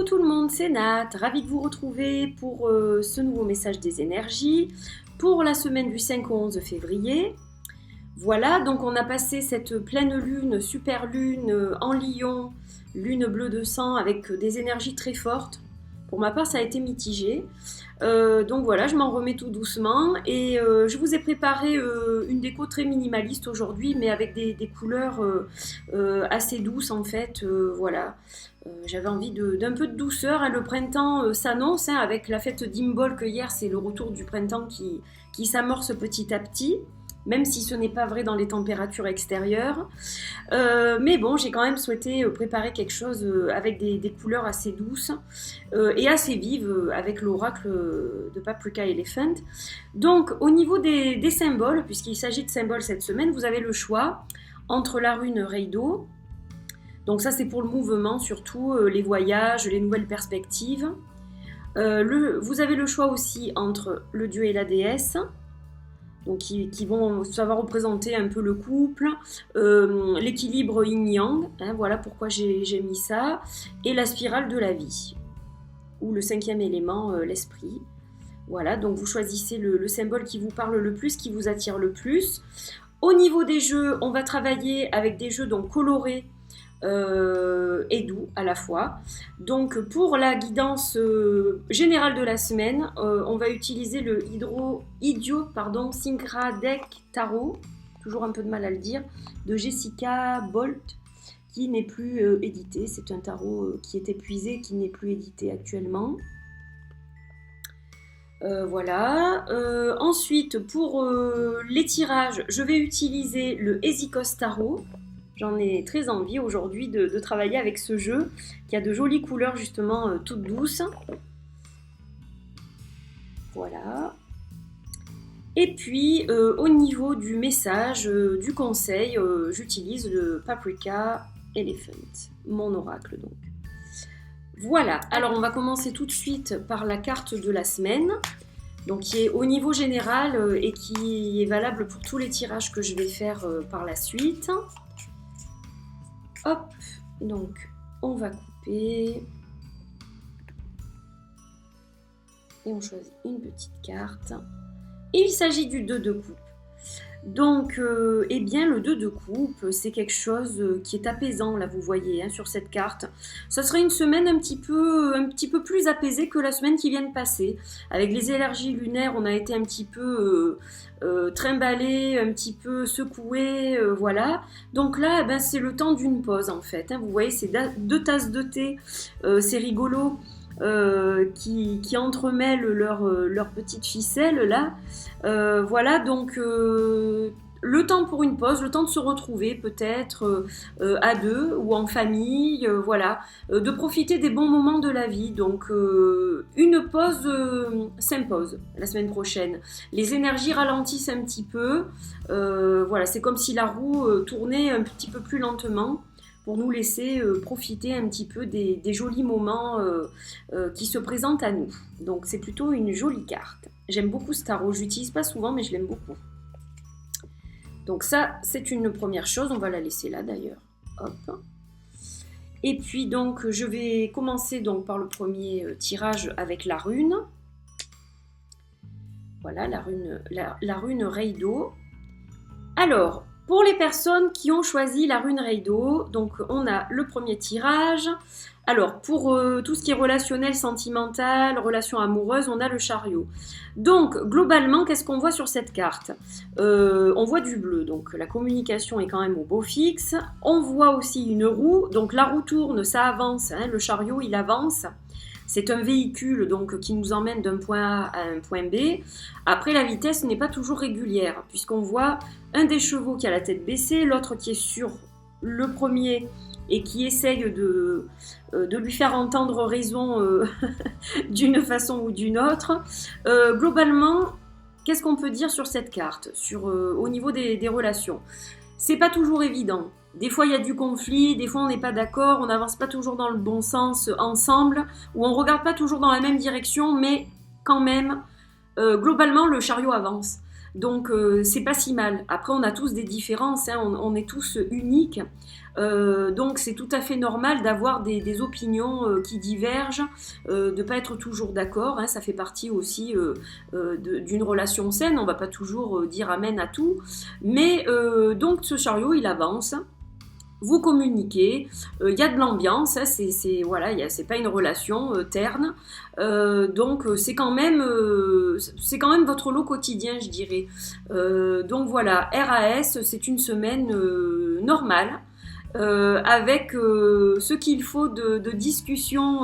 tout le monde, c'est Nat, ravie de vous retrouver pour ce nouveau message des énergies pour la semaine du 5 au 11 février. Voilà, donc on a passé cette pleine lune, super lune en Lion, lune bleue de sang avec des énergies très fortes. Pour ma part, ça a été mitigé. Donc voilà, je m'en remets tout doucement et je vous ai préparé une déco très minimaliste aujourd'hui, mais avec des couleurs assez douces en fait. Voilà, j'avais envie d'un peu de douceur. Hein. Le printemps s'annonce avec la fête d'Imbolc hier, c'est le retour du printemps qui s'amorce petit à petit. Même si ce n'est pas vrai dans les températures extérieures. Mais bon, j'ai quand même souhaité préparer quelque chose avec des couleurs assez douces et assez vives avec l'oracle de Paprika Elephant. Donc, au niveau des symboles, puisqu'il s'agit de symboles cette semaine, vous avez le choix entre la rune Reido. Donc ça, c'est pour le mouvement, surtout les voyages, les nouvelles perspectives. Vous avez le choix aussi entre le dieu et la déesse. Donc qui vont savoir représenter un peu le couple, l'équilibre yin-yang, hein, voilà pourquoi j'ai mis ça, et la spirale de la vie, ou le 5e élément, l'esprit. Voilà, donc vous choisissez le symbole qui vous parle le plus, qui vous attire le plus. Au niveau des jeux, on va travailler avec des jeux donc colorés, et doux à la fois. Donc pour la guidance générale de la semaine, on va utiliser le Idio Synchra Deck Tarot, toujours un peu de mal à le dire, de Jessica Bolt, qui n'est plus édité. C'est un tarot qui est épuisé, qui n'est plus édité actuellement. Voilà. Ensuite, pour les tirages, je vais utiliser le Hesicos Tarot. J'en ai très envie aujourd'hui de travailler avec ce jeu qui a de jolies couleurs justement toutes douces. Voilà. Et puis au niveau du message, du conseil, j'utilise le Paprika Elephant, mon oracle donc. Voilà, alors on va commencer tout de suite par la carte de la semaine, donc qui est au niveau général et qui est valable pour tous les tirages que je vais faire par la suite. Hop, donc on va couper et on choisit une petite carte. Et il s'agit du 2 de coupe. Donc, eh bien, le 2 de coupe, c'est quelque chose qui est apaisant, là, vous voyez, hein, sur cette carte. Ça serait une semaine un petit peu plus apaisée que la semaine qui vient de passer. Avec les énergies lunaires, on a été un petit peu trimballé, un petit peu secoué, voilà. Donc là, eh ben, c'est le temps d'une pause, en fait. Hein. Vous voyez, c'est 2 tasses de thé, c'est rigolo. Qui entremêlent leurs petites ficelles là. Voilà, donc le temps pour une pause, le temps de se retrouver peut-être à deux ou en famille, voilà, de profiter des bons moments de la vie. Donc une pause s'impose la semaine prochaine. Les énergies ralentissent un petit peu, voilà, c'est comme si la roue tournait un petit peu plus lentement, pour nous laisser profiter un petit peu des jolis moments qui se présentent à nous. Donc c'est plutôt une jolie carte. J'aime beaucoup ce tarot, je l'utilise pas souvent mais je l'aime beaucoup. Donc ça c'est une première chose, on va la laisser là d'ailleurs. Hop. Et puis donc je vais commencer donc par le premier tirage avec la rune. Voilà la rune Reido. Alors, pour les personnes qui ont choisi la rune Reido, donc on a le premier tirage. Alors pour tout ce qui est relationnel, sentimental, relation amoureuse, on a le chariot. Donc globalement, qu'est-ce qu'on voit sur cette carte ? On voit du bleu, donc la communication est quand même au beau fixe. On voit aussi une roue, donc la roue tourne, ça avance, hein, le chariot il avance. C'est un véhicule donc qui nous emmène d'un point A à un point B. Après, la vitesse n'est pas toujours régulière, puisqu'on voit un des chevaux qui a la tête baissée, l'autre qui est sur le premier et qui essaye de lui faire entendre raison d'une façon ou d'une autre. Globalement, qu'est-ce qu'on peut dire sur cette carte, au niveau des relations ? C'est pas toujours évident. Des fois, il y a du conflit, des fois, on n'est pas d'accord, on n'avance pas toujours dans le bon sens ensemble, ou on ne regarde pas toujours dans la même direction, mais quand même, globalement, le chariot avance. Donc c'est pas si mal. Après on a tous des différences, hein, on est tous uniques. Donc c'est tout à fait normal d'avoir des opinions qui divergent, de ne pas être toujours d'accord, hein, ça fait partie aussi d'une relation saine, on va pas toujours dire amen à tout, mais donc ce chariot il avance, vous communiquez, il y a de l'ambiance, hein, voilà, c'est pas une relation terne, donc c'est quand même votre lot quotidien, je dirais. Donc voilà, RAS, c'est une semaine normale. Avec ce qu'il faut de discussions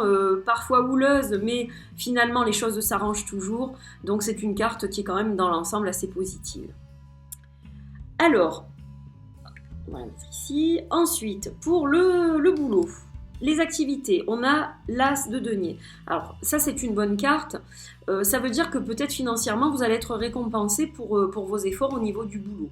parfois houleuses, mais finalement les choses s'arrangent toujours. Donc c'est une carte qui est quand même dans l'ensemble assez positive. Alors, on va mettre ici. Ensuite, pour le boulot, les activités, on a l'As de denier. Alors ça c'est une bonne carte. Ça veut dire que peut-être financièrement vous allez être récompensé pour vos efforts au niveau du boulot.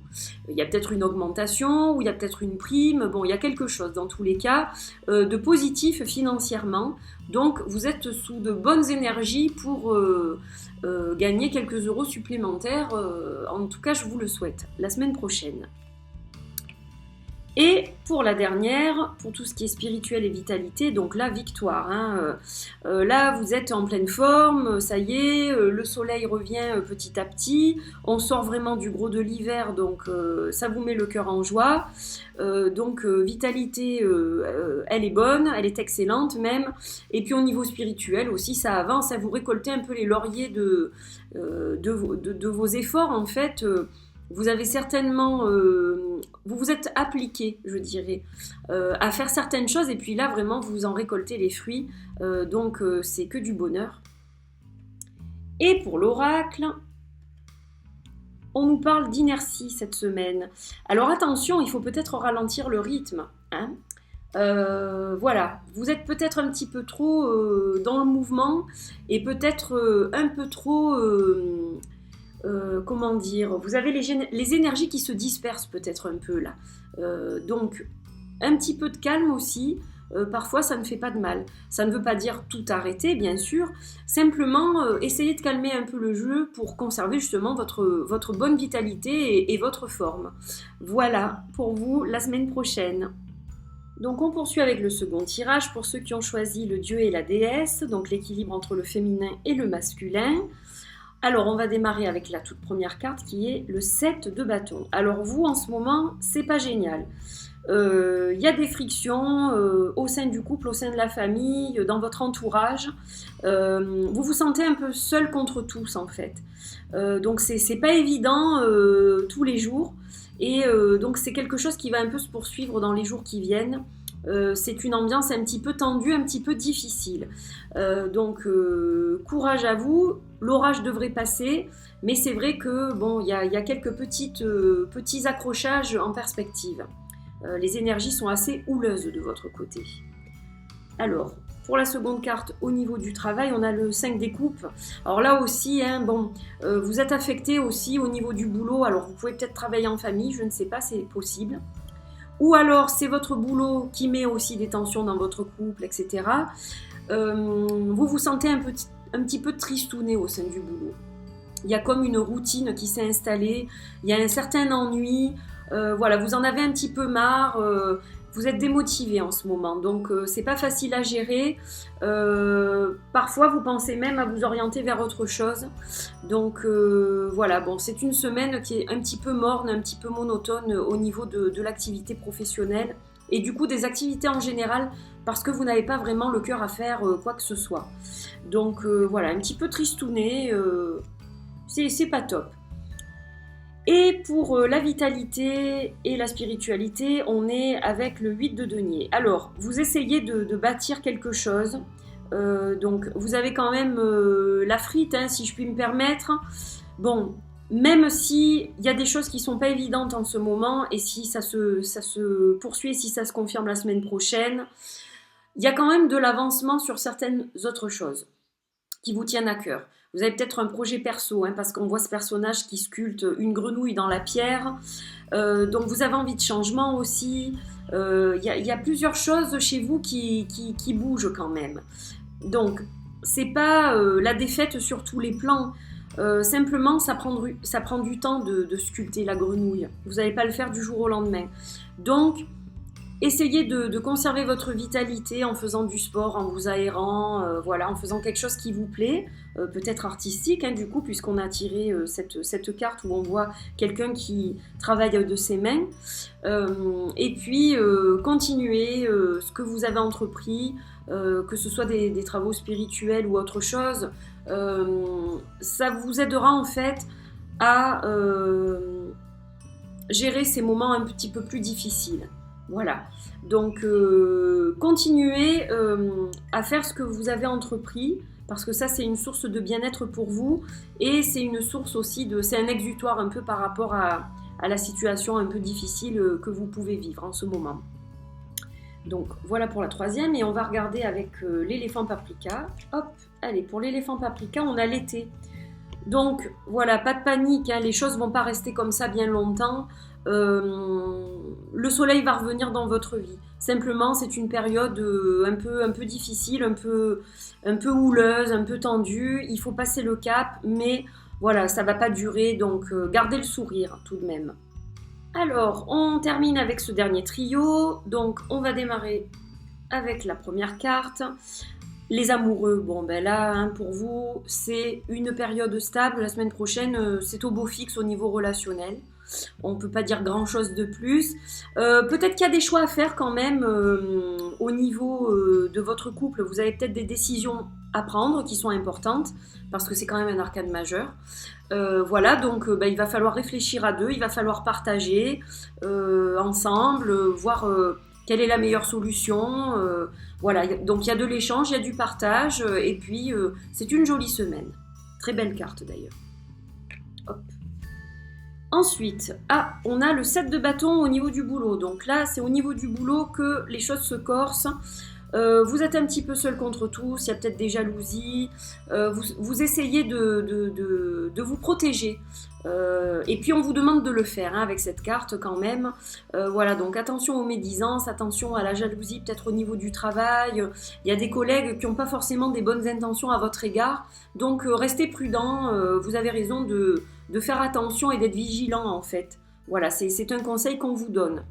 Il y a peut-être une augmentation ou il y a peut-être une prime. Bon, il y a quelque chose dans tous les cas de positif financièrement. Donc vous êtes sous de bonnes énergies pour gagner quelques euros supplémentaires. En tout cas, je vous le souhaite. La semaine prochaine. Et pour la dernière, pour tout ce qui est spirituel et vitalité, donc la victoire. Hein, là, vous êtes en pleine forme, ça y est, le soleil revient petit à petit, on sort vraiment du gros de l'hiver, donc ça vous met le cœur en joie. Donc vitalité, elle est bonne, elle est excellente même. Et puis au niveau spirituel aussi, ça avance, vous récoltez un peu les lauriers de vos efforts en fait. Vous avez certainement, vous vous êtes appliqué, je dirais, à faire certaines choses et puis là vraiment vous en récoltez les fruits, donc c'est que du bonheur. Et pour l'oracle, on nous parle d'inertie cette semaine. Alors attention, il faut peut-être ralentir le rythme, hein. Voilà, vous êtes peut-être un petit peu trop dans le mouvement et peut-être un peu trop... comment dire, vous avez les énergies qui se dispersent peut-être un peu là. Donc, un petit peu de calme aussi, parfois ça ne fait pas de mal. Ça ne veut pas dire tout arrêter, bien sûr, simplement essayez de calmer un peu le jeu pour conserver justement votre bonne vitalité et votre forme. Voilà pour vous la semaine prochaine. Donc on poursuit avec le second tirage pour ceux qui ont choisi le dieu et la déesse, donc l'équilibre entre le féminin et le masculin. Alors, on va démarrer avec la toute première carte qui est le 7 de bâton. Alors, vous, en ce moment, c'est pas génial. Il y a des frictions au sein du couple, au sein de la famille, dans votre entourage. Vous vous sentez un peu seul contre tous, en fait. Donc, c'est pas évident tous les jours. Et donc, c'est quelque chose qui va un peu se poursuivre dans les jours qui viennent. C'est une ambiance un petit peu tendue, un petit peu difficile. Donc courage à vous, l'orage devrait passer, mais c'est vrai que bon, il y a quelques petits accrochages en perspective. Les énergies sont assez houleuses de votre côté. Alors, pour la seconde carte, au niveau du travail, on a le 5 des coupes. Alors là aussi, hein, bon, vous êtes affecté aussi au niveau du boulot. Alors vous pouvez peut-être travailler en famille, je ne sais pas, c'est possible. Ou alors c'est votre boulot qui met aussi des tensions dans votre couple, etc. Vous vous sentez un petit peu tristouné au sein du boulot. Il y a comme une routine qui s'est installée, il y a un certain ennui, voilà, vous en avez un petit peu marre, vous êtes démotivé en ce moment, donc c'est pas facile à gérer. Parfois vous pensez même à vous orienter vers autre chose. Donc voilà, bon, c'est une semaine qui est un petit peu morne, un petit peu monotone au niveau de l'activité professionnelle et du coup des activités en général parce que vous n'avez pas vraiment le cœur à faire quoi que ce soit. Donc voilà, un petit peu tristouné, c'est pas top. Et pour la vitalité et la spiritualité, on est avec le 8 de denier. Alors, vous essayez de bâtir quelque chose. Donc, vous avez quand même la frite, hein, si je puis me permettre. Bon, même s'il y a des choses qui ne sont pas évidentes en ce moment, et si ça se poursuit, si ça se confirme la semaine prochaine, il y a quand même de l'avancement sur certaines autres choses qui vous tiennent à cœur. Vous avez peut-être un projet perso, hein, parce qu'on voit ce personnage qui sculpte une grenouille dans la pierre. Donc vous avez envie de changement aussi. Il y a plusieurs choses chez vous qui bougent quand même. Donc c'est pas la défaite sur tous les plans. Simplement, ça prend du temps de sculpter la grenouille. Vous n'allez pas le faire du jour au lendemain. Donc, essayez de conserver votre vitalité en faisant du sport, en vous aérant, voilà, en faisant quelque chose qui vous plaît, peut-être artistique, hein, du coup, puisqu'on a tiré cette carte où on voit quelqu'un qui travaille de ses mains. Et puis, continuez ce que vous avez entrepris, que ce soit des travaux spirituels ou autre chose. Ça vous aidera en fait à gérer ces moments un petit peu plus difficiles. Voilà, donc continuez à faire ce que vous avez entrepris, parce que ça c'est une source de bien-être pour vous, et c'est une source aussi c'est un exutoire un peu par rapport à la situation un peu difficile que vous pouvez vivre en ce moment. Donc voilà pour la troisième, et on va regarder avec l'éléphant paprika. Hop, allez, pour l'éléphant paprika, on a l'été. Donc voilà, pas de panique, hein, les choses ne vont pas rester comme ça bien longtemps. Le soleil va revenir dans votre vie. Simplement, c'est une période un peu difficile, un peu houleuse, un peu tendue. Il faut passer le cap, mais voilà, ça va pas durer, donc gardez le sourire tout de même. Alors, on termine avec ce dernier trio. Donc, on va démarrer avec la première carte. Les amoureux, bon ben là, hein, pour vous, c'est une période stable. La semaine prochaine, c'est au beau fixe au niveau relationnel. On ne peut pas dire grand chose de plus. Peut-être qu'il y a des choix à faire quand même au niveau de votre couple. Vous avez peut-être des décisions à prendre qui sont importantes, parce que c'est quand même un arcane majeur. Voilà, donc il va falloir réfléchir à deux, il va falloir partager ensemble, voir quelle est la meilleure solution. Voilà, donc il y a de l'échange, il y a du partage, et puis c'est une jolie semaine. Très belle carte d'ailleurs. Hop. Ensuite, on a le 7 de bâton au niveau du boulot. Donc là, c'est au niveau du boulot que les choses se corsent. Vous êtes un petit peu seul contre tous, il y a peut-être des jalousies, vous essayez de vous protéger. Et puis on vous demande de le faire hein, avec cette carte quand même. Voilà, donc attention aux médisances, attention à la jalousie peut-être au niveau du travail. Il y a des collègues qui n'ont pas forcément des bonnes intentions à votre égard. Donc restez prudent, vous avez raison de faire attention et d'être vigilant en fait. Voilà, c'est un conseil qu'on vous donne.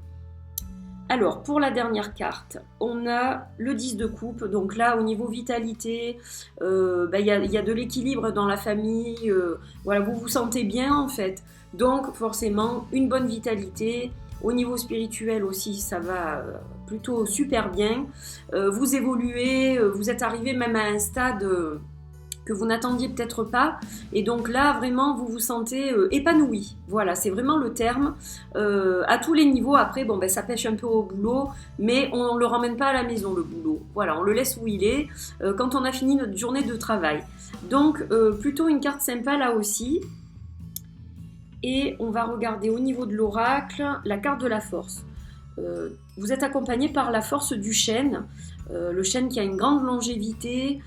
Alors, pour la dernière carte, on a le 10 de coupe. Donc là, au niveau vitalité, y a de l'équilibre dans la famille. Voilà, vous vous sentez bien en fait. Donc forcément, une bonne vitalité. Au niveau spirituel aussi, ça va plutôt super bien. Vous évoluez, vous êtes arrivé même à un stade que vous n'attendiez peut-être pas, et donc là vraiment vous vous sentez épanoui. Voilà, c'est vraiment le terme. À tous les niveaux. Après, bon ça pêche un peu au boulot, mais on ne le ramène pas à la maison le boulot. Voilà, on le laisse où il est quand on a fini notre journée de travail. Donc plutôt une carte sympa là aussi. Et on va regarder au niveau de l'oracle la carte de la force. Vous êtes accompagné par la force du chêne, le chêne qui a une grande longévité,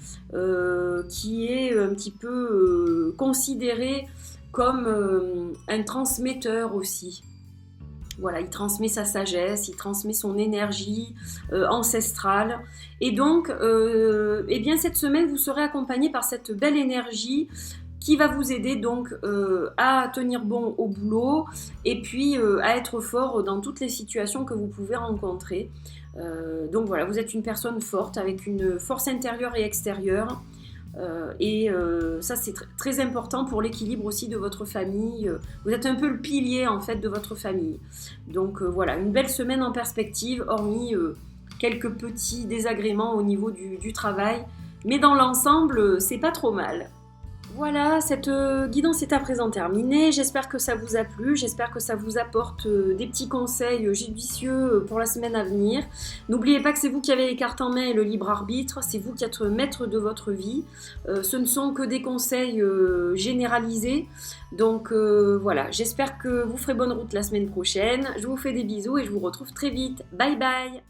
qui est un petit peu considéré comme un transmetteur aussi. Voilà, il transmet sa sagesse, il transmet son énergie ancestrale. Et donc, eh bien, cette semaine, vous serez accompagné par cette belle énergie qui va vous aider donc à tenir bon au boulot et puis à être fort dans toutes les situations que vous pouvez rencontrer. Donc voilà, vous êtes une personne forte avec une force intérieure et extérieure. Ça c'est très important pour l'équilibre aussi de votre famille. Vous êtes un peu le pilier en fait de votre famille. Donc voilà, une belle semaine en perspective, hormis quelques petits désagréments au niveau du travail. Mais dans l'ensemble, c'est pas trop mal. Voilà, cette guidance est à présent terminée. J'espère que ça vous a plu, j'espère que ça vous apporte des petits conseils judicieux pour la semaine à venir. N'oubliez pas que c'est vous qui avez les cartes en main et le libre arbitre, c'est vous qui êtes maître de votre vie. Ce ne sont que des conseils généralisés. Donc voilà, j'espère que vous ferez bonne route la semaine prochaine. Je vous fais des bisous et je vous retrouve très vite. Bye bye!